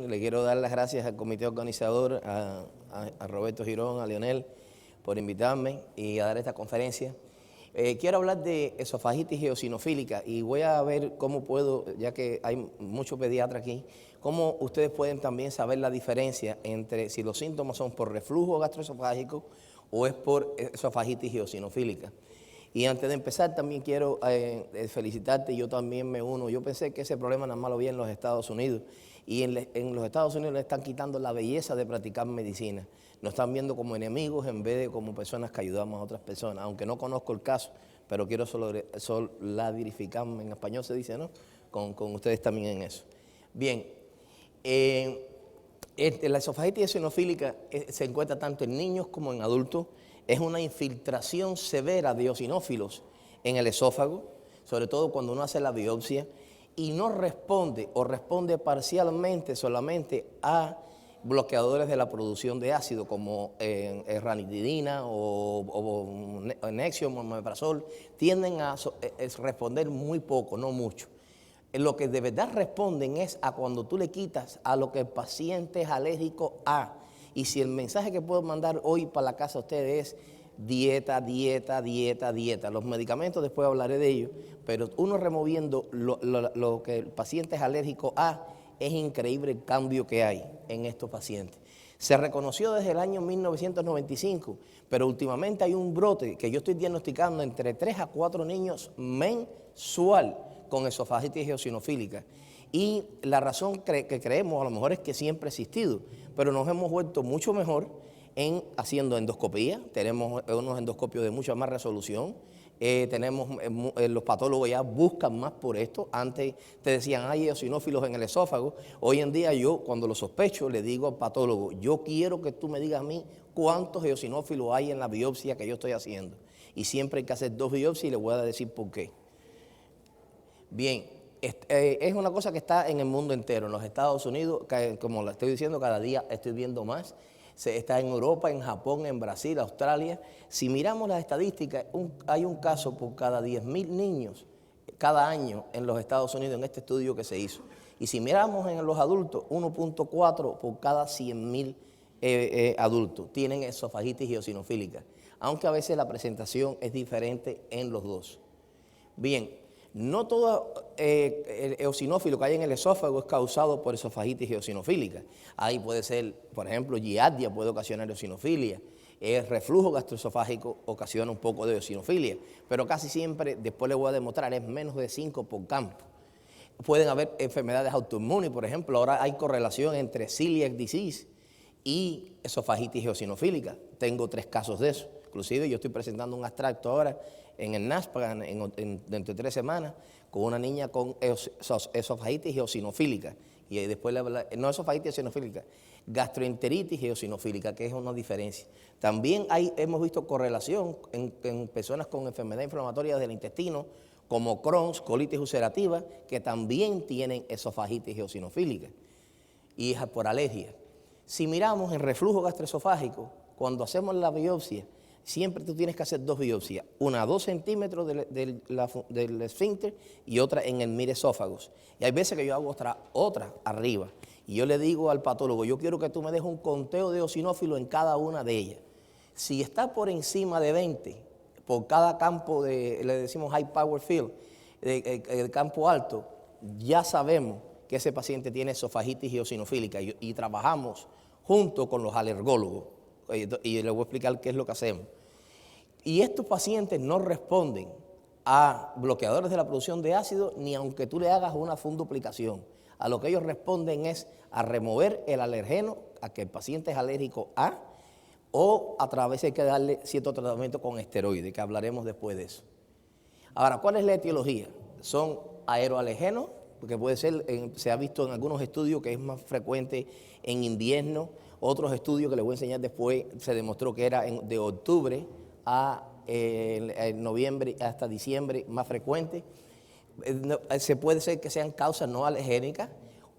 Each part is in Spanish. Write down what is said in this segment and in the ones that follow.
bien, le quiero dar las gracias al comité organizador, a Roberto Girón, a Leonel, por invitarme y a dar esta conferencia. Quiero hablar de esofagitis eosinofílica y voy a ver cómo puedo, ya que hay muchos pediatras aquí, cómo ustedes pueden también saber la diferencia entre si los síntomas son por reflujo gastroesofágico o es por esofagitis eosinofílica. Y antes de empezar también quiero felicitarte, yo también me uno. Yo pensé que ese problema nada más lo había en los Estados Unidos y en los Estados Unidos le están quitando la belleza de practicar medicina. Nos están viendo como enemigos en vez de como personas que ayudamos a otras personas. Aunque no conozco el caso, pero quiero solidarificarme, en español se dice, ¿no? Con ustedes también en eso. Bien, la esofagitis eosinofílica se encuentra tanto en niños como en adultos. Es una infiltración severa de eosinófilos en el esófago, sobre todo cuando uno hace la biopsia, y no responde o responde parcialmente solamente a bloqueadores de la producción de ácido como ranitidina o Nexium o omeprazol. Tienden a responder muy poco, no mucho. Lo que de verdad responden es a cuando tú le quitas a lo que el paciente es alérgico a. Y si el mensaje que puedo mandar hoy para la casa a ustedes es dieta, dieta, dieta, dieta. Los medicamentos después hablaré de ellos, pero uno removiendo lo que el paciente es alérgico a, es increíble el cambio que hay en estos pacientes. Se reconoció desde el año 1995, pero últimamente hay un brote que yo estoy diagnosticando entre 3 a 4 niños mensual con esofagitis eosinofílica. Y la razón que creemos a lo mejor es que siempre ha existido, pero nos hemos vuelto mucho mejor en haciendo endoscopía. Tenemos unos endoscopios de mucha más resolución. Los patólogos ya buscan más por esto. Antes te decían, hay eosinófilos en el esófago. Hoy en día yo, cuando lo sospecho, le digo al patólogo, yo quiero que tú me digas a mí cuántos eosinófilos hay en la biopsia que yo estoy haciendo. Y siempre hay que hacer 2 biopsias y le voy a decir por qué. Bien, es una cosa que está en el mundo entero. En los Estados Unidos, como le estoy diciendo, cada día estoy viendo más. Está en Europa, en Japón, en Brasil, Australia. Si miramos las estadísticas, hay un caso por cada 10.000 niños cada año en los Estados Unidos en este estudio que se hizo. Y si miramos en los adultos, 1.4 por cada 100.000 adultos tienen esofagitis eosinofílica, aunque a veces la presentación es diferente en los dos. Bien. No todo el eosinófilo que hay en el esófago es causado por esofagitis eosinofílica. Ahí puede ser, por ejemplo, giardia puede ocasionar eosinofilia. El reflujo gastroesofágico ocasiona un poco de eosinofilia, pero casi siempre, después les voy a demostrar, es menos de 5 por campo. Pueden haber enfermedades autoinmunes, por ejemplo, ahora hay correlación entre celiac disease y esofagitis eosinofílica. Tengo 3 casos de eso. Inclusive yo estoy presentando un abstracto ahora en el NASPGHAN dentro de 3 semanas con una niña con esofagitis eosinofílica. Y después no esofagitis eosinofílica, gastroenteritis eosinofílica, que es una diferencia. También hemos visto correlación en personas con enfermedad inflamatoria del intestino, como Crohn's, colitis ulcerativa, que también tienen esofagitis eosinofílica. Y es por alergia. Si miramos en reflujo gastroesofágico, cuando hacemos la biopsia, siempre tú tienes que hacer 2 biopsias, una a 2 centímetros del esfínter y otra en el miresófagos. Y hay veces que yo hago otra arriba. Y yo le digo al patólogo, yo quiero que tú me des un conteo de eosinófilos en cada una de ellas. Si está por encima de 20, por cada campo, le decimos high power field, el campo alto, ya sabemos que ese paciente tiene esofagitis eosinofílica y trabajamos junto con los alergólogos. Y les voy a explicar qué es lo que hacemos. Y estos pacientes no responden a bloqueadores de la producción de ácido ni aunque tú le hagas una funduplicación. A lo que ellos responden es a remover el alergeno, a que el paciente es alérgico a, o a través hay que darle cierto tratamiento con esteroides, que hablaremos después de eso. Ahora, ¿cuál es la etiología? Son aeroalergenos, porque puede ser, se ha visto en algunos estudios que es más frecuente en invierno. Otros estudios que les voy a enseñar después se demostró que era de octubre a noviembre hasta diciembre más frecuente. Se puede ser que sean causas no alergénicas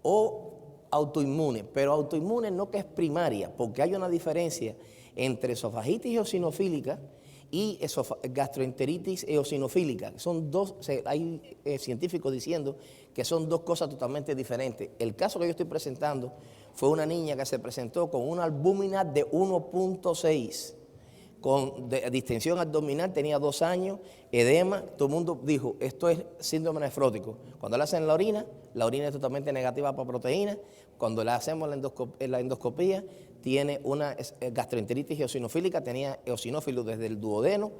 o autoinmunes, pero autoinmunes no que es primaria, porque hay una diferencia entre esofagitis eosinofílica y gastroenteritis eosinofílica. Son dos, hay científicos diciendo que son dos cosas totalmente diferentes. El caso que yo estoy presentando fue una niña que se presentó con una albúmina de 1.6, con distensión abdominal, tenía 2 años, edema. Todo el mundo dijo, esto es síndrome nefrótico. Cuando le hacen la orina es totalmente negativa para proteínas. Cuando le hacemos la endoscopía, tiene una gastroenteritis eosinofílica, tenía eosinófilos desde el duodeno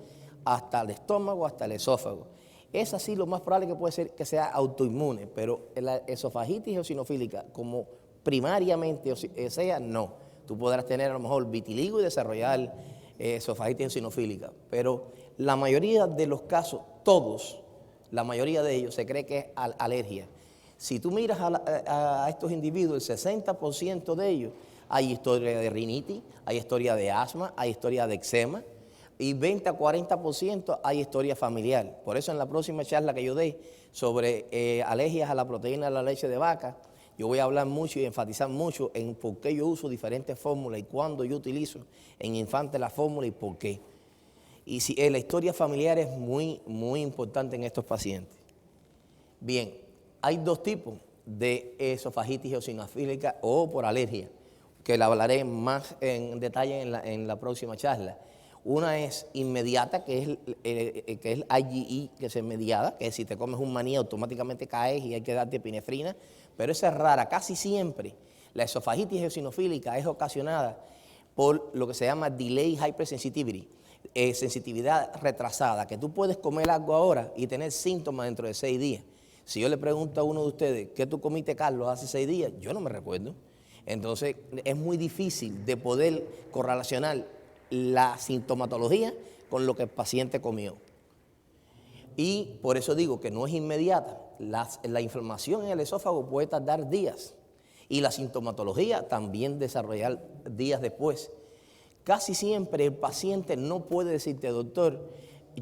hasta el estómago, hasta el esófago. Es así, lo más probable que puede ser que sea autoinmune, pero la esofagitis eosinofílica, como primariamente sea, no. Tú podrás tener a lo mejor vitiligo y desarrollar esofagitis eosinofílica, pero la mayoría de los casos, todos, la mayoría de ellos se cree que es alergia. Si tú miras a estos individuos, el 60% de ellos hay historia de rinitis, hay historia de asma, hay historia de eczema, y 20 a 40% hay historia familiar. Por eso en la próxima charla que yo dé sobre alergias a la proteína de la leche de vaca, yo voy a hablar mucho y enfatizar mucho en por qué yo uso diferentes fórmulas y cuándo yo utilizo en infante la fórmula y por qué. Y si, la historia familiar es muy, muy importante en estos pacientes. Bien, hay 2 tipos de esofagitis eosinofílica o por alergia, que la hablaré más en detalle en la próxima charla. Una es inmediata, que es IgE, que es inmediata, que si te comes un maní automáticamente caes y hay que darte epinefrina, pero esa es rara. Casi siempre la esofagitis eosinofílica es ocasionada por lo que se llama delay hypersensitivity, sensitividad retrasada, que tú puedes comer algo ahora y tener síntomas dentro de 6 días. Si yo le pregunto a uno de ustedes, ¿qué tú comiste, Carlos, hace 6 días? Yo no me recuerdo. Entonces, es muy difícil de poder correlacionar la sintomatología con lo que el paciente comió. Y por eso digo que no es inmediata. La inflamación en el esófago puede tardar días y la sintomatología también desarrollar días después. Casi siempre el paciente no puede decirte, doctor,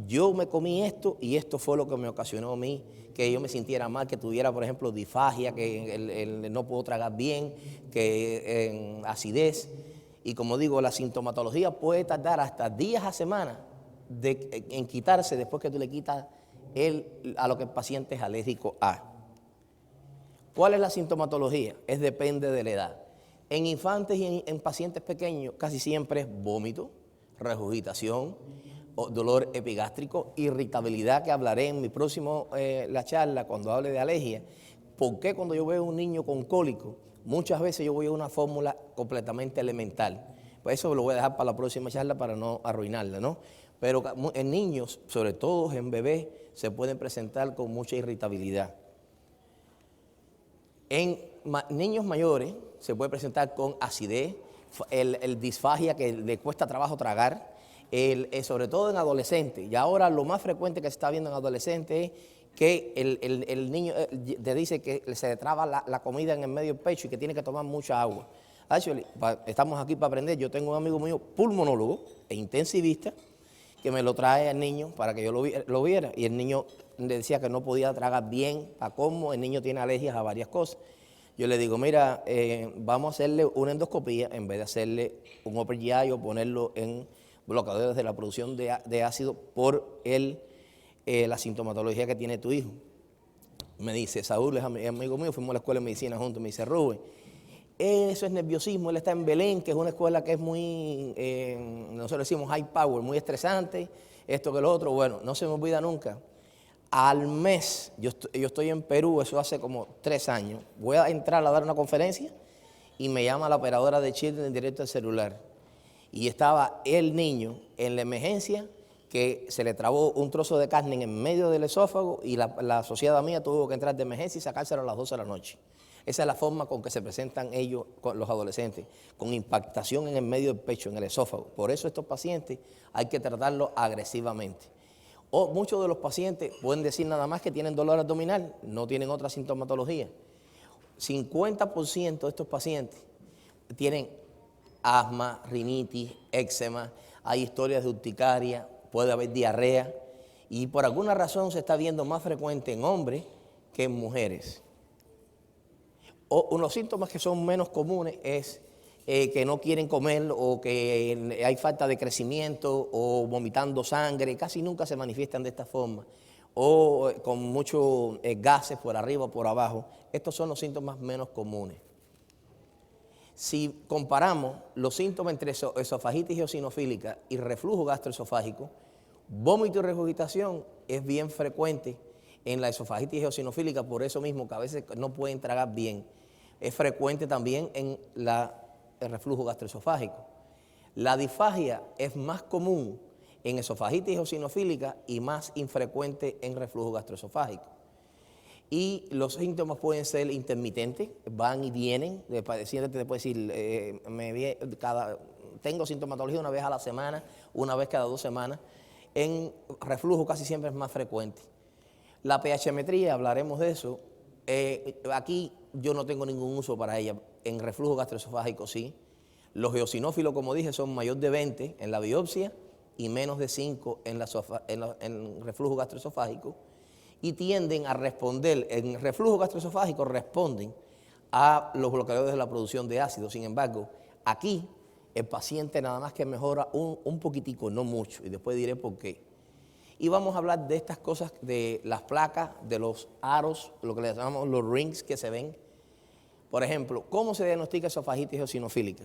yo me comí esto y esto fue lo que me ocasionó a mí, que yo me sintiera mal, que tuviera, por ejemplo, disfagia, que no puedo tragar bien, que acidez. Y como digo, la sintomatología puede tardar hasta días a semana en quitarse después que tú le quitas a lo que el paciente es alérgico a. ¿Cuál es la sintomatología? Depende de la edad. En infantes y en pacientes pequeños casi siempre es vómito, regurgitación, dolor epigástrico, irritabilidad, que hablaré en mi próximo la charla cuando hable de alergia. ¿Por qué cuando yo veo a un niño con cólico? Muchas veces yo voy a una fórmula completamente elemental. Pues eso lo voy a dejar para la próxima charla para no arruinarla, ¿no? Pero en niños, sobre todo en bebés, se pueden presentar con mucha irritabilidad. En niños mayores se puede presentar con acidez, el disfagia, que le cuesta trabajo tragar, sobre todo en adolescentes. Y ahora lo más frecuente que se está viendo en adolescentes es que el niño te dice que se le traba la comida en el medio del pecho y que tiene que tomar mucha agua. Actually, estamos aquí para aprender. Yo tengo un amigo mío, pulmonólogo e intensivista, que me lo trae al niño para que yo lo viera. Y el niño le decía que no podía tragar bien, para cómo el niño tiene alergias a varias cosas. Yo le digo, mira, vamos a hacerle una endoscopía en vez de hacerle un upper GI o ponerlo en bloqueadores de la producción de ácido por la sintomatología que tiene tu hijo. Me dice, Saúl es amigo mío, fuimos a la escuela de medicina juntos. Me dice, Rubén, eso es nerviosismo. Él está en Belén, que es una escuela que es muy, nosotros decimos high power, muy estresante, esto que lo otro. Bueno, no se me olvida nunca. Al mes, yo estoy en Perú, eso hace como 3 años, voy a entrar a dar una conferencia y me llama la operadora de Chile en directo al celular. Y estaba el niño en la emergencia, que se le trabó un trozo de carne en el medio del esófago y la asociada mía tuvo que entrar de emergencia y sacárselo a las 12 de la noche. Esa es la forma con que se presentan ellos, los adolescentes, con impactación en el medio del pecho, en el esófago. Por eso estos pacientes hay que tratarlos agresivamente. O muchos de los pacientes pueden decir nada más que tienen dolor abdominal, no tienen otra sintomatología. 50% de estos pacientes tienen asma, rinitis, eczema, hay historias de urticaria, puede haber diarrea, y por alguna razón se está viendo más frecuente en hombres que en mujeres. Los síntomas que son menos comunes es que no quieren comer o que hay falta de crecimiento o vomitando sangre, casi nunca se manifiestan de esta forma, o con muchos gases por arriba o por abajo. Estos son los síntomas menos comunes. Si comparamos los síntomas entre esofagitis eosinofílica y reflujo gastroesofágico, vómito y regurgitación es bien frecuente en la esofagitis eosinofílica, por eso mismo que a veces no pueden tragar bien. Es frecuente también en el reflujo gastroesofágico. La disfagia es más común en esofagitis eosinofílica y más infrecuente en reflujo gastroesofágico. Y los síntomas pueden ser intermitentes, van y vienen. El paciente te puede decir, tengo sintomatología una vez a la semana, una vez cada 2 semanas. En reflujo casi siempre es más frecuente. La pHmetría, hablaremos de eso. Aquí yo no tengo ningún uso para ella. En reflujo gastroesofágico sí. Los eosinófilos, como dije, son mayor de 20 en la biopsia y menos de 5 en reflujo gastroesofágico. Y tienden a responder, en reflujo gastroesofágico responden a los bloqueadores de la producción de ácido. Sin embargo, aquí el paciente nada más que mejora un poquitico, no mucho, y después diré por qué. Y vamos a hablar de estas cosas, de las placas, de los aros, lo que le llamamos los rings que se ven. Por ejemplo, ¿cómo se diagnostica esofagitis eosinofílica?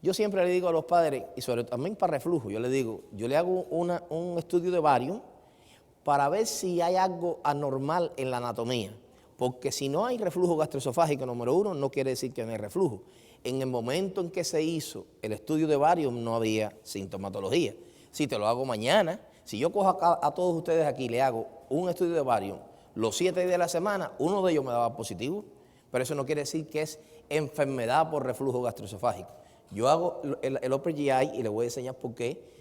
Yo siempre le digo a los padres, y sobre todo también para reflujo, yo le hago un estudio de barium para ver si hay algo anormal en la anatomía. Porque si no hay reflujo gastroesofágico, número 1, no quiere decir que no hay reflujo. En el momento en que se hizo el estudio de barium no había sintomatología. Si te lo hago mañana, si yo cojo a todos ustedes aquí y le hago un estudio de barium los 7 días de la semana, uno de ellos me daba positivo, pero eso no quiere decir que es enfermedad por reflujo gastroesofágico. Yo hago el upper GI y les voy a enseñar por qué.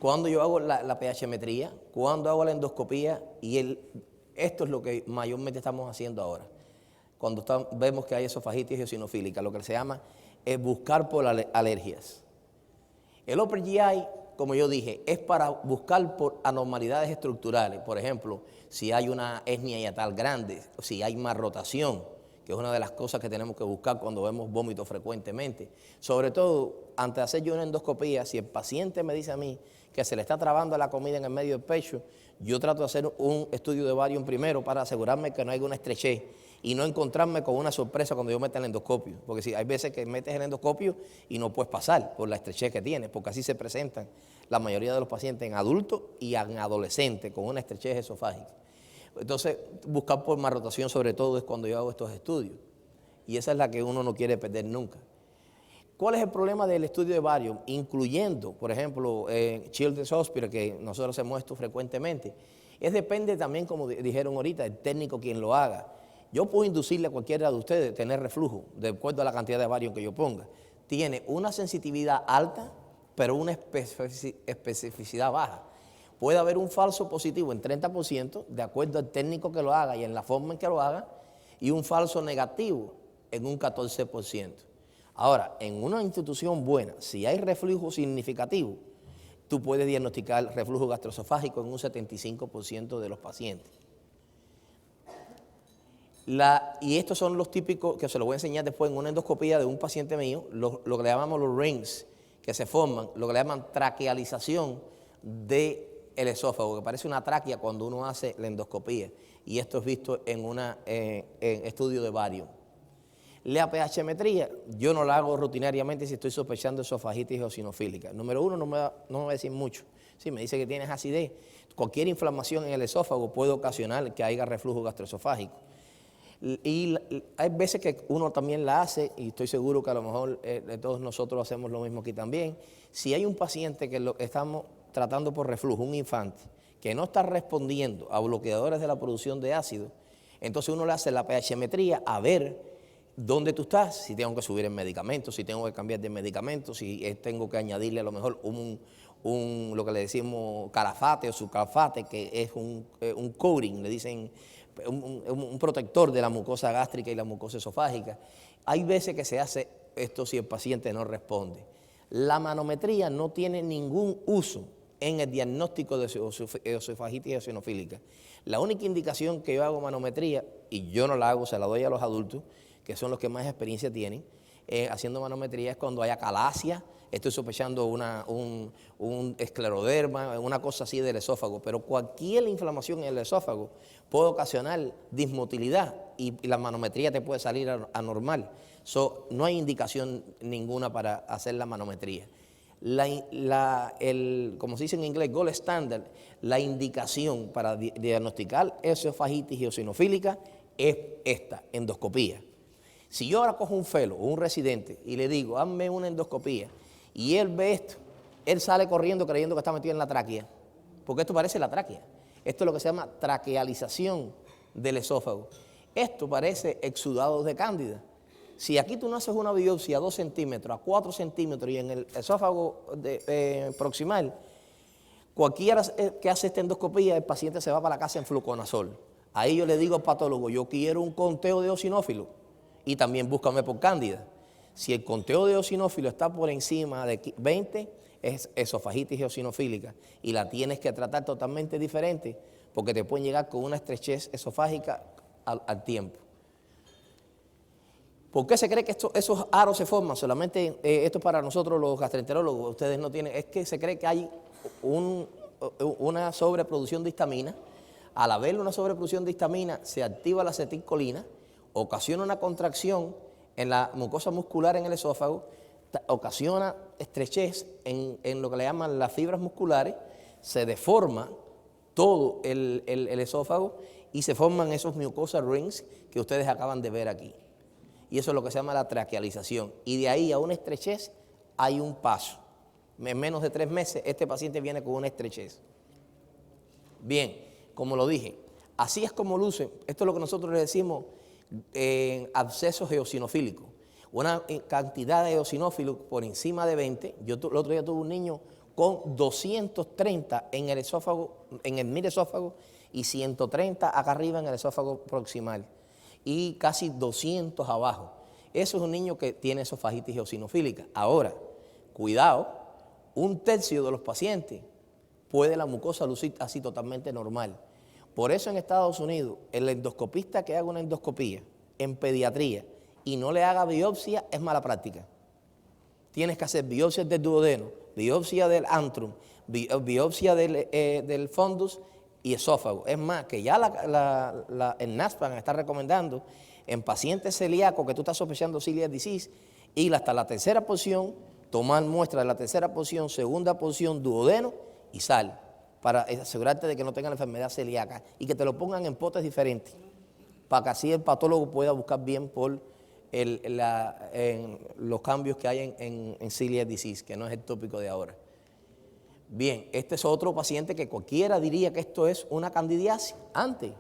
Cuando yo hago la pHmetría, cuando hago la endoscopía, y esto es lo que mayormente estamos haciendo ahora. Cuando vemos que hay esofagitis eosinofílica, lo que se llama es buscar por alergias. El upper GI, como yo dije, es para buscar por anormalidades estructurales. Por ejemplo, si hay una hernia hiatal grande, si hay más rotación, que es una de las cosas que tenemos que buscar cuando vemos vómito frecuentemente. Sobre todo, antes de hacer yo una endoscopía, si el paciente me dice a mí que se le está trabando la comida en el medio del pecho, yo trato de hacer un estudio de barium primero para asegurarme que no haya una estrechez y no encontrarme con una sorpresa cuando yo meta el endoscopio. Porque si hay veces que metes el endoscopio y no puedes pasar por la estrechez que tienes, porque así se presentan la mayoría de los pacientes en adultos y en adolescentes con una estrechez esofágica. Entonces, buscar por más rotación sobre todo es cuando yo hago estos estudios. Y esa es la que uno no quiere perder nunca. ¿Cuál es el problema del estudio de barium? Incluyendo, por ejemplo, Children's Hospital, que nosotros hacemos esto frecuentemente. Depende también, como dijeron ahorita, el técnico quien lo haga. Yo puedo inducirle a cualquiera de ustedes a tener reflujo, de acuerdo a la cantidad de barium que yo ponga. Tiene una sensitividad alta, pero una especificidad baja. Puede haber un falso positivo en 30%, de acuerdo al técnico que lo haga y en la forma en que lo haga, y un falso negativo en un 14%. Ahora, en una institución buena, si hay reflujo significativo, tú puedes diagnosticar reflujo gastroesofágico en un 75% de los pacientes. Y estos son los típicos, que se los voy a enseñar después en una endoscopía de un paciente mío, lo que le llamamos los rings, que se forman, lo que le llaman traquealización del esófago, que parece una tráquea cuando uno hace la endoscopía. Y esto es visto en un estudio de barium. La pHmetría, yo no la hago rutinariamente si estoy sospechando esofagitis eosinofílica. Número 1, no me va a decir mucho. Si me dice que tienes acidez, cualquier inflamación en el esófago puede ocasionar que haya reflujo gastroesofágico. Y hay veces que uno también la hace, y estoy seguro que a lo mejor todos nosotros hacemos lo mismo aquí también. Si hay un paciente que lo estamos tratando por reflujo, un infante, que no está respondiendo a bloqueadores de la producción de ácido, entonces uno le hace la pHmetría a ver dónde tú estás, si tengo que subir el medicamento, si tengo que cambiar de medicamento, si tengo que añadirle a lo mejor lo que le decimos calafate o sucalfate, que es un coating, le dicen un protector de la mucosa gástrica y la mucosa esofágica. Hay veces que se hace esto si el paciente no responde. La manometría no tiene ningún uso en el diagnóstico de esofagitis eosinofílica. La única indicación que yo hago manometría, y yo no la hago, se la doy a los adultos, que son los que más experiencia tienen, haciendo manometría es cuando hay acalasia, estoy sospechando un escleroderma, una cosa así del esófago, pero cualquier inflamación en el esófago puede ocasionar dismotilidad y la manometría te puede salir anormal. No hay indicación ninguna para hacer la manometría. Como se dice en inglés, gold standard, la indicación para diagnosticar esofagitis eosinofílica es esta, endoscopía. Si yo ahora cojo un fellow o un residente y le digo, hazme una endoscopía, y él ve esto, él sale corriendo creyendo que está metido en la tráquea, porque esto parece la tráquea. Esto es lo que se llama traquealización del esófago. Esto parece exudados de cándida. Si aquí tú no haces una biopsia a 2 centímetros, a 4 centímetros y en el esófago proximal, cualquiera que hace esta endoscopía, el paciente se va para la casa en fluconazol. Ahí yo le digo al patólogo, yo quiero un conteo de eosinófilos y también búscame por cándida. Si el conteo de eosinófilos está por encima de 20, es esofagitis eosinofílica y la tienes que tratar totalmente diferente porque te pueden llegar con una estrechez esofágica al tiempo. ¿Por qué se cree que esos aros se forman? Solamente esto es para nosotros los gastroenterólogos, ustedes no tienen, es que se cree que hay una sobreproducción de histamina. Al haber una sobreproducción de histamina, se activa la acetilcolina, ocasiona una contracción en la mucosa muscular en el esófago, ocasiona estrechez en lo que le llaman las fibras musculares, se deforma todo el esófago y se forman esos mucosa rings que ustedes acaban de ver aquí. Y eso es lo que se llama la traquealización. Y de ahí a una estrechez hay un paso. En menos de 3 meses este paciente viene con una estrechez. Bien, como lo dije, así es como luce. Esto es lo que nosotros le decimos abscesos eosinofílicos. Una cantidad de eosinófilos por encima de 20. Yo el otro día tuve un niño con 230 en el esófago, en el miresófago, y 130 acá arriba en el esófago proximal. Y casi 200 abajo. Eso es un niño que tiene esofagitis eosinofílica. Ahora, cuidado, 1/3 de los pacientes puede la mucosa lucir así totalmente normal. Por eso en Estados Unidos, el endoscopista que haga una endoscopía en pediatría y no le haga biopsia es mala práctica. Tienes que hacer biopsias del duodeno, biopsia del antrum, biopsia del fundus y esófago. Es más, que ya el NASPGHAN está recomendando en pacientes celíacos que tú estás sospechando celiac disease, ir hasta la tercera porción, tomar muestra de la tercera porción, segunda porción, duodeno y sal, para asegurarte de que no tengan la enfermedad celíaca y que te lo pongan en potes diferentes, para que así el patólogo pueda buscar bien por los cambios que hay en celiac disease, que no es el tópico de ahora. Bien, este es otro paciente que cualquiera diría que esto es una candidiasis. Antes,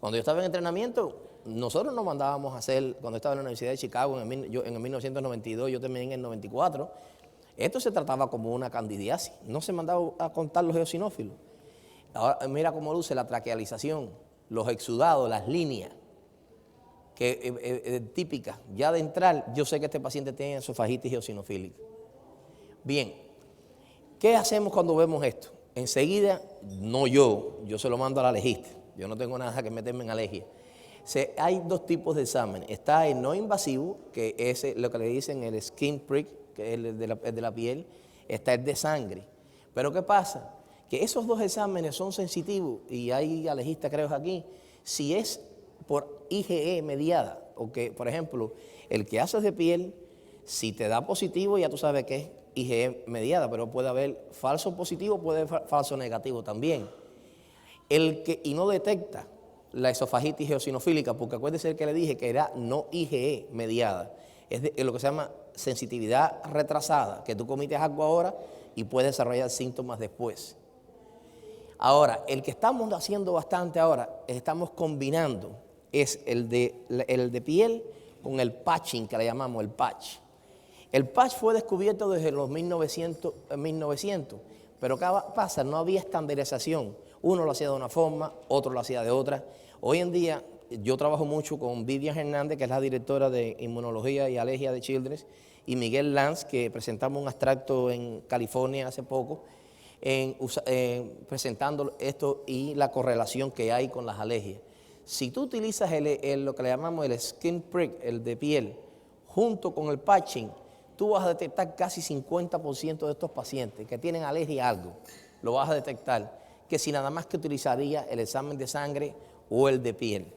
cuando yo estaba en entrenamiento, nosotros nos mandábamos a hacer, cuando estaba en la Universidad de Chicago en el 1992, yo terminé en el 94, esto se trataba como una candidiasis, no se mandaba a contar los eosinófilos. Ahora mira cómo luce la traquealización, los exudados, las líneas, que típicas. Ya de entrar, yo sé que este paciente tiene esofagitis eosinofílica. Bien, ¿qué hacemos cuando vemos esto? Enseguida, no yo se lo mando al alergista, yo no tengo nada que meterme en alergia. Hay 2 tipos de examen. Está el no invasivo, que es lo que le dicen el skin prick, que es el de la piel. Está el de sangre. Pero ¿qué pasa? Que esos 2 exámenes son sensitivos, y hay alergistas creo aquí, si es por IgE mediada, o que, por ejemplo, el que haces de piel, si te da positivo ya tú sabes que es IgE mediada, pero puede haber falso positivo, puede haber falso negativo también. Y no detecta la esofagitis eosinofílica, porque acuérdese que le dije que era no IgE mediada, es lo que se llama sensitividad retrasada, que tú cometes algo ahora y puedes desarrollar síntomas después. Ahora, el que estamos haciendo bastante ahora, estamos combinando, es el de piel con el patching, que le llamamos el patch. El patch fue descubierto desde los 1900, pero ¿qué pasa? No había estandarización. Uno lo hacía de una forma, otro lo hacía de otra. Hoy en día yo trabajo mucho con Vivian Hernández, que es la directora de Inmunología y Alergia de Children's, y Miguel Lanz, que presentamos un abstracto en California hace poco, presentando esto y la correlación que hay con las alergias. Si tú utilizas lo que le llamamos el skin prick, el de piel, junto con el patching, tú vas a detectar casi 50% de estos pacientes que tienen alergia a algo. Lo vas a detectar, que si nada más que utilizaría el examen de sangre o el de piel.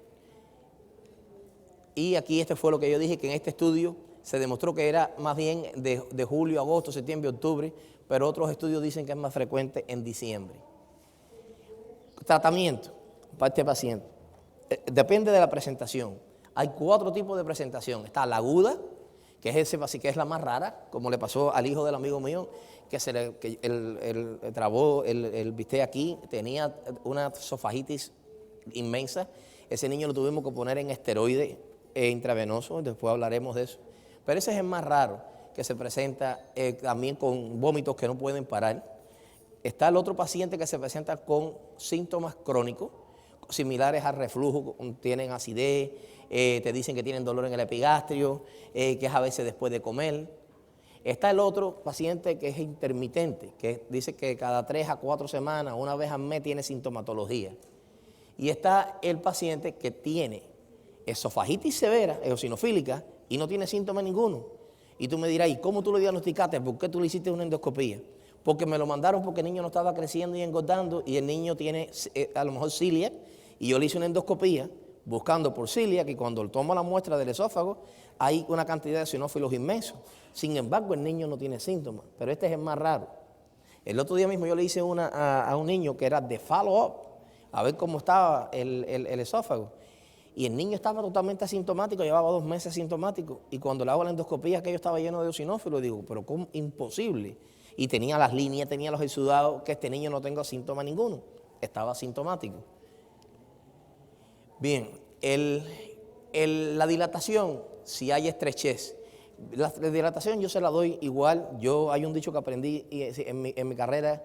Y aquí este fue lo que yo dije, que en este estudio se demostró que era más bien de julio, agosto, septiembre, octubre, pero otros estudios dicen que es más frecuente en diciembre. Tratamiento para este paciente. Depende de la presentación. Hay 4 tipos de presentación. Está la aguda, que es la más rara, como le pasó al hijo del amigo mío, que trabó el bistec aquí, tenía una esofagitis inmensa. Ese niño lo tuvimos que poner en esteroide intravenoso, después hablaremos de eso. Pero ese es el más raro, que se presenta también con vómitos que no pueden parar. Está el otro paciente que se presenta con síntomas crónicos, similares al reflujo, tienen acidez, te dicen que tienen dolor en el epigastrio, que es a veces después de comer. Está el otro paciente que es intermitente, que dice que cada 3 a 4 semanas, una vez al mes, tiene sintomatología. Y está el paciente que tiene esofagitis severa, eosinofílica, y no tiene síntomas ninguno. Y tú me dirás, ¿y cómo tú lo diagnosticaste? ¿Por qué tú le hiciste una endoscopía? Porque me lo mandaron porque el niño no estaba creciendo y engordando, y el niño tiene a lo mejor celiac, y yo le hice una endoscopía buscando por celiac, y cuando tomo la muestra del esófago hay una cantidad de eosinófilos inmensos. Sin embargo, el niño no tiene síntomas, pero este es el más raro. El otro día mismo yo le hice una a un niño que era de follow-up, a ver cómo estaba el esófago. Y el niño estaba totalmente asintomático, llevaba 2 meses asintomático. Y cuando le hago la endoscopía, aquello estaba lleno de eosinófilos, digo, pero ¿cómo? Imposible. Y tenía las líneas, tenía los exudados, que este niño no tenga síntoma ninguno. Estaba asintomático. Bien, la dilatación, si hay estrechez. La dilatación yo se la doy igual. Hay un dicho que aprendí en mi carrera,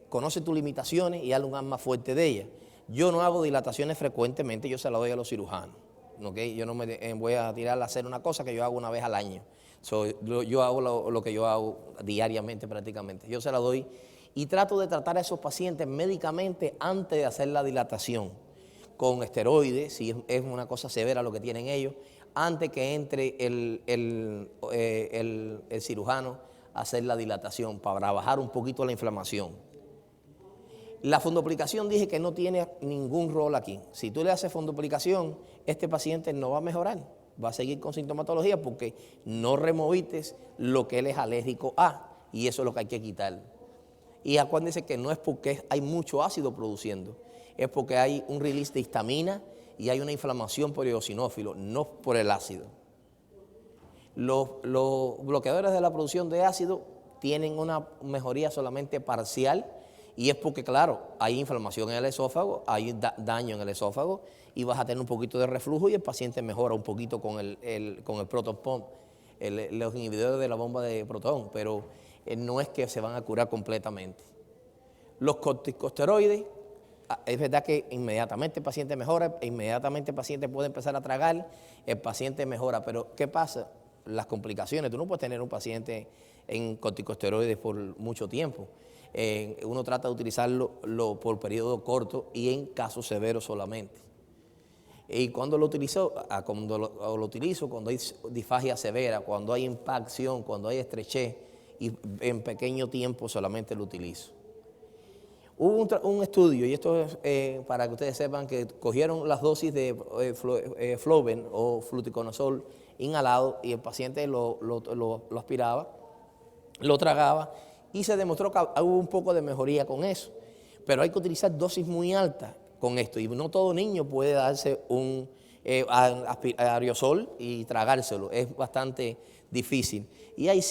conoce tus limitaciones y haz un arma fuerte de ellas. Yo no hago dilataciones frecuentemente, yo se la doy a los cirujanos. ¿Okay? Yo no me voy a tirar a hacer una cosa que yo hago una vez al año. Yo hago lo que yo hago diariamente prácticamente. Yo se la doy y trato de tratar a esos pacientes médicamente antes de hacer la dilatación, con esteroides, si es una cosa severa lo que tienen ellos, antes que entre el cirujano a hacer la dilatación para bajar un poquito la inflamación. La fundoplicación dije que no tiene ningún rol aquí. Si tú le haces fundoplicación, este paciente no va a mejorar, va a seguir con sintomatología porque no removiste lo que él es alérgico a, y eso es lo que hay que quitar. Y acuérdense que no es porque hay mucho ácido produciendo, es porque hay un release de histamina y hay una inflamación por eosinófilo, no por el ácido. Los bloqueadores de la producción de ácido tienen una mejoría solamente parcial, y es porque, claro, hay inflamación en el esófago, hay daño en el esófago, y vas a tener un poquito de reflujo, y el paciente mejora un poquito con el proton pump, los inhibidores de la bomba de protón, pero no es que se van a curar completamente. Los corticosteroides, es verdad que inmediatamente el paciente mejora, inmediatamente el paciente puede empezar a tragar, el paciente mejora, pero ¿qué pasa? Las complicaciones. Tú no puedes tener un paciente en corticosteroides por mucho tiempo. Uno trata de utilizarlo por periodo corto y en casos severos solamente. Y cuando lo utilizo, cuando hay disfagia severa, cuando hay impacción, cuando hay estrechez, y en pequeño tiempo solamente lo utilizo. Hubo un estudio, y esto es para que ustedes sepan, que cogieron las dosis de Flovent o fluticasone inhalado, y el paciente lo aspiraba, lo tragaba, y se demostró que hubo un poco de mejoría con eso. Pero hay que utilizar dosis muy altas con esto, y no todo niño puede darse un aerosol y tragárselo, es bastante difícil. Y hay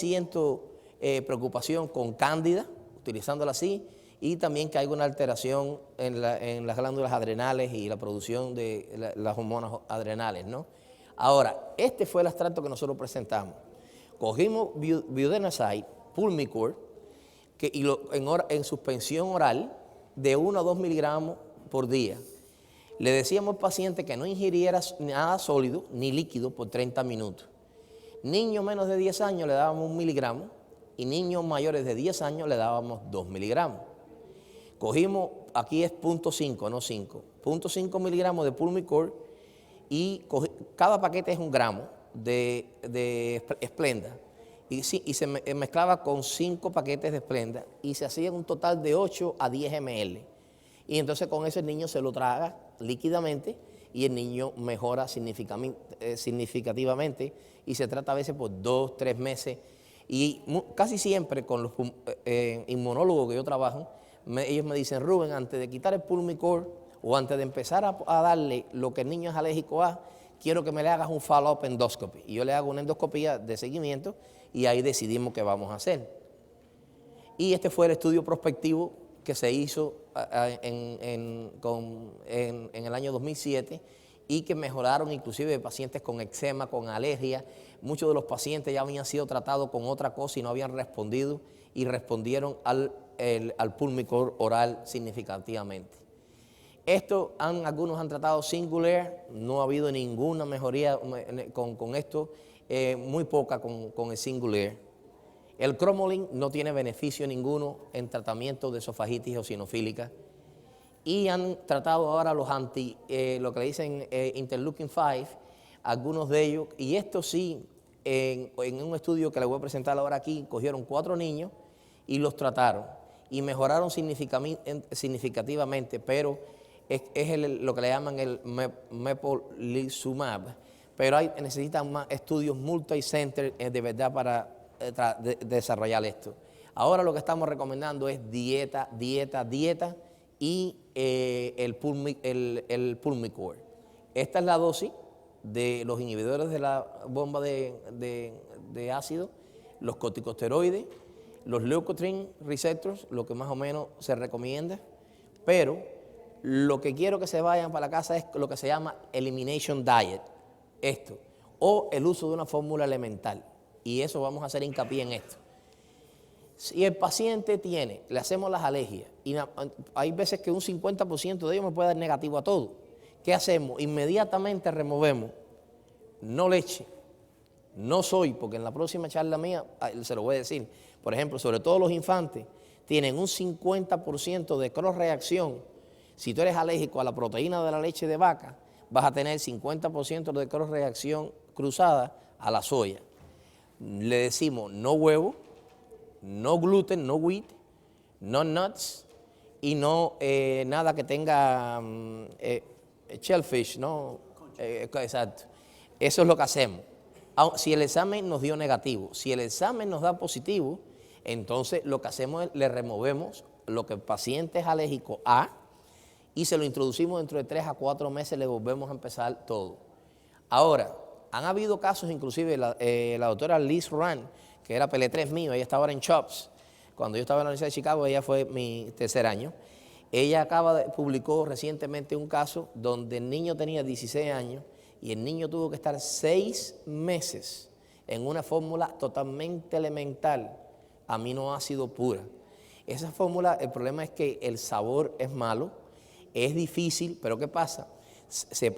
preocupación con cándida, utilizándola así, y también que hay una alteración en las glándulas adrenales y la producción de las hormonas adrenales, ¿no? Ahora, este fue el extracto que nosotros presentamos. Cogimos Budesonide, Pulmicort, en suspensión oral de 1 a 2 miligramos por día. Le decíamos al paciente que no ingiriera nada sólido ni líquido por 30 minutos. Niños menos de 10 años le dábamos 1 miligramo, y niños mayores de 10 años le dábamos 2 miligramos. Cogimos, aquí es 0.5, no 5, 0.5 miligramos de Pulmicort, y cada paquete es 1 gramo, de Splenda y se mezclaba con 5 paquetes de Splenda y se hacía un total de 8 a 10 ml. Y entonces con eso el niño se lo traga líquidamente y el niño mejora significativamente y se trata a veces por 2, 3 meses. Y casi siempre con los inmunólogos que yo trabajo, ellos me dicen, Rubén, antes de quitar el Pulmicort o antes de empezar a darle lo que el niño es alérgico a, quiero que me le hagas un follow-up endoscopy. Y yo le hago una endoscopía de seguimiento y ahí decidimos qué vamos a hacer. Y este fue el estudio prospectivo que se hizo en el año 2007 y que mejoraron inclusive pacientes con eczema, con alergia. Muchos de los pacientes ya habían sido tratados con otra cosa y no habían respondido y respondieron al Pulmicort oral significativamente. Algunos han tratado Singulair, no ha habido ninguna mejoría con esto, muy poca con el Singulair. El Cromolyn no tiene beneficio ninguno en tratamiento de esofagitis eosinofílica. Y han tratado ahora lo que le dicen interleukin 5, algunos de ellos, y esto sí, en un estudio que les voy a presentar ahora aquí, cogieron 4 niños y los trataron y mejoraron significativamente, pero es lo que le llaman el mepolizumab, pero necesitan más estudios multicenter de verdad para desarrollar esto. Ahora lo que estamos recomendando es dieta y el Pulmicort. Esta es la dosis de los inhibidores de la bomba de ácido, los corticosteroides, los leukotriene receptors, lo que más o menos se recomienda, pero lo que quiero que se vayan para la casa es lo que se llama elimination diet, o el uso de una fórmula elemental, y eso vamos a hacer hincapié en esto. Si el paciente le hacemos las alergias, y hay veces que un 50% de ellos me puede dar negativo a todo. ¿Qué hacemos? Inmediatamente removemos, no leche, no soy, porque en la próxima charla mía se lo voy a decir. Por ejemplo, sobre todo los infantes, tienen un 50% de cross-reacción. Si tú eres alérgico a la proteína de la leche de vaca, vas a tener 50% de cross-reacción cruzada a la soya. Le decimos no huevo, no gluten, no wheat, no nuts y no nada que tenga shellfish, ¿no? Exacto. Eso es lo que hacemos. Si el examen nos dio negativo, si el examen nos da positivo, entonces lo que hacemos es le removemos lo que el paciente es alérgico a y se lo introducimos dentro de 3 a 4 meses, le volvemos a empezar todo. Ahora, han habido casos, inclusive la doctora Liz Rand, que era PL3 mío, ella está ahora en CHOPS. Cuando yo estaba en la Universidad de Chicago, ella fue mi tercer año. Ella publicó recientemente un caso donde el niño tenía 16 años y el niño tuvo que estar 6 meses en una fórmula totalmente elemental, aminoácido pura. Esa fórmula, el problema es que el sabor es malo, es difícil, pero ¿qué pasa?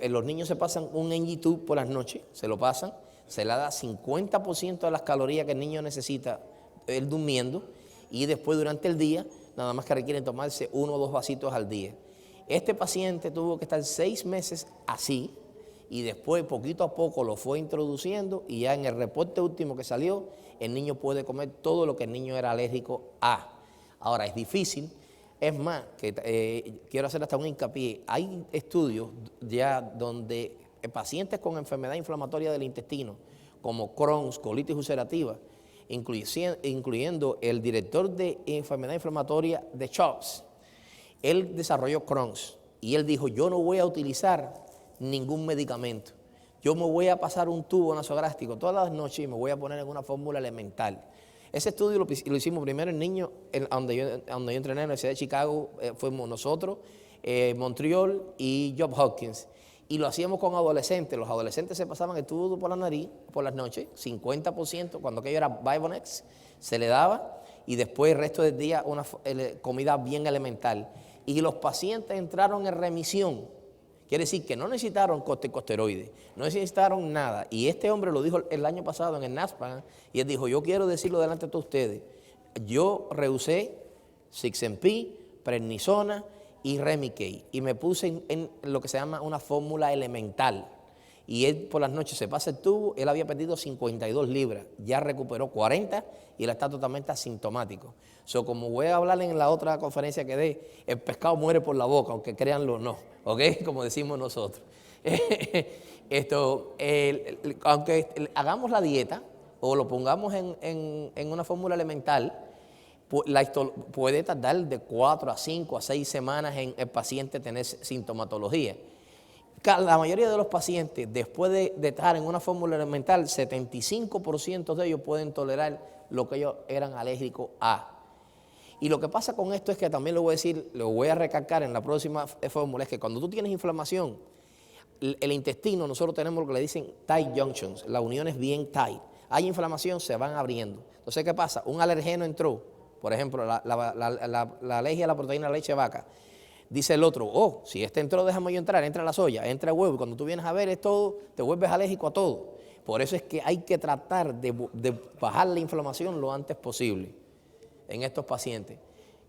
Los niños se pasan un NG2 por las noches, se lo pasan, se le da 50% de las calorías que el niño necesita él durmiendo y después durante el día nada más que requieren tomarse 1 o 2 vasitos al día. Este paciente tuvo que estar 6 meses así y después poquito a poco lo fue introduciendo y ya en el reporte último que salió el niño puede comer todo lo que el niño era alérgico a. Ahora es difícil. Es más, que quiero hacer hasta un hincapié, hay estudios ya donde pacientes con enfermedad inflamatoria del intestino, como Crohn's, colitis ulcerativa, incluyendo el director de enfermedad inflamatoria de CHOPS, él desarrolló Crohn's y él dijo, yo no voy a utilizar ningún medicamento, yo me voy a pasar un tubo nasogástrico todas las noches y me voy a poner en una fórmula elemental. Ese estudio lo hicimos primero en niños, donde yo entrené en la Universidad de Chicago, fuimos nosotros, Montreal y Johns Hopkins. Y lo hacíamos con adolescentes. Los adolescentes se pasaban el tubo por la nariz por las noches, 50%, cuando aquello era Vivonex, se le daba, y después el resto del día una comida bien elemental. Y los pacientes entraron en remisión. Quiere decir que no necesitaron corticosteroides, no necesitaron nada. Y este hombre lo dijo el año pasado en el NASPGHAN, y él dijo, yo quiero decirlo delante de todos ustedes, yo rehusé Cixenpi, prednisona y Remicade, y me puse en lo que se llama una fórmula elemental. y él por las noches se pasa el tubo. Él había perdido 52 libras, ya recuperó 40 y él está totalmente asintomático. Como voy a hablar en la otra conferencia que dé, el pescado muere por la boca, aunque créanlo o no, ¿ok? Como decimos nosotros. Aunque hagamos la dieta o lo pongamos en una fórmula elemental, puede tardar de 4 a 5 a 6 semanas en el paciente tener sintomatología. La mayoría de los pacientes, después de estar en una fórmula elemental, 75% de ellos pueden tolerar lo que ellos eran alérgicos a. Y lo que pasa con esto es que también lo voy a decir, lo voy a recalcar en la próxima fórmula, es que cuando tú tienes inflamación, el intestino, nosotros tenemos lo que le dicen tight junctions, las uniones bien tight. Hay inflamación, se van abriendo. Entonces, ¿qué pasa? Un alergeno entró, por ejemplo, la alergia a la proteína de la leche de vaca. Dice el otro, si este entró, déjame yo entrar, entra la soya, entra el huevo, y cuando tú vienes a ver es todo, te vuelves alérgico a todo. Por eso es que hay que tratar de bajar la inflamación lo antes posible en estos pacientes.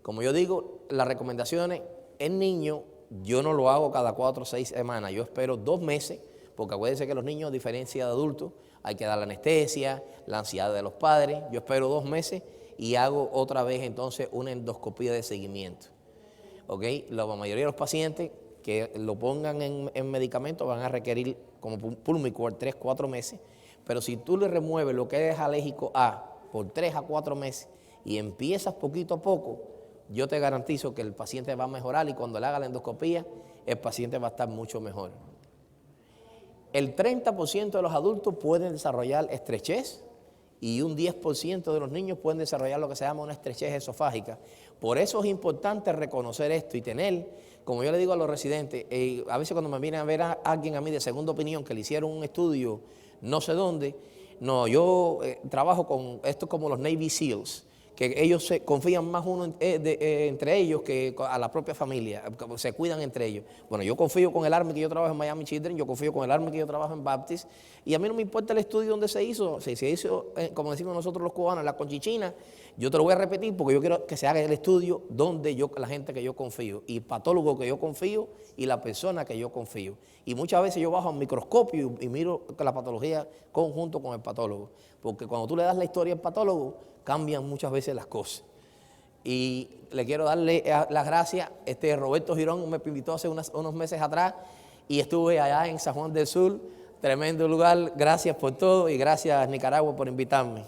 Como yo digo, las recomendaciones en niños, yo no lo hago cada 4 o 6 semanas, yo espero 2 meses, porque acuérdense que los niños, a diferencia de adultos, hay que dar la anestesia, la ansiedad de los padres. Yo espero 2 meses y hago otra vez entonces una endoscopía de seguimiento. La mayoría de los pacientes que lo pongan en medicamentos van a requerir como Pulmicort 3-4 meses, pero si tú le remueves lo que es alérgico a por 3 a 4 meses y empiezas poquito a poco, yo te garantizo que el paciente va a mejorar y cuando le haga la endoscopía, el paciente va a estar mucho mejor. El 30% de los adultos pueden desarrollar estrechez y un 10% de los niños pueden desarrollar lo que se llama una estrechez esofágica. Por eso es importante reconocer esto y tener, como yo le digo a los residentes, a veces cuando me viene a ver a alguien a mí de segunda opinión que le hicieron un estudio no sé dónde, yo trabajo con esto como los Navy SEALs, que ellos se confían más entre ellos que a la propia familia, se cuidan entre ellos. Bueno, yo confío con el Army que yo trabajo en Miami Children, yo confío con el Army que yo trabajo en Baptist, y a mí no me importa el estudio donde se hizo, si se hizo, como decimos nosotros los cubanos, en la Conchichina, yo te lo voy a repetir porque yo quiero que se haga el estudio donde la gente que yo confío, y patólogo que yo confío, y la persona que yo confío. Y muchas veces yo bajo al microscopio y miro la patología conjunto con el patólogo, porque cuando tú le das la historia al patólogo, cambian muchas veces las cosas. Y le quiero darle las gracias. Roberto Girón me invitó hace unos meses atrás y estuve allá en San Juan del Sur, tremendo lugar. Gracias por todo y gracias Nicaragua por invitarme.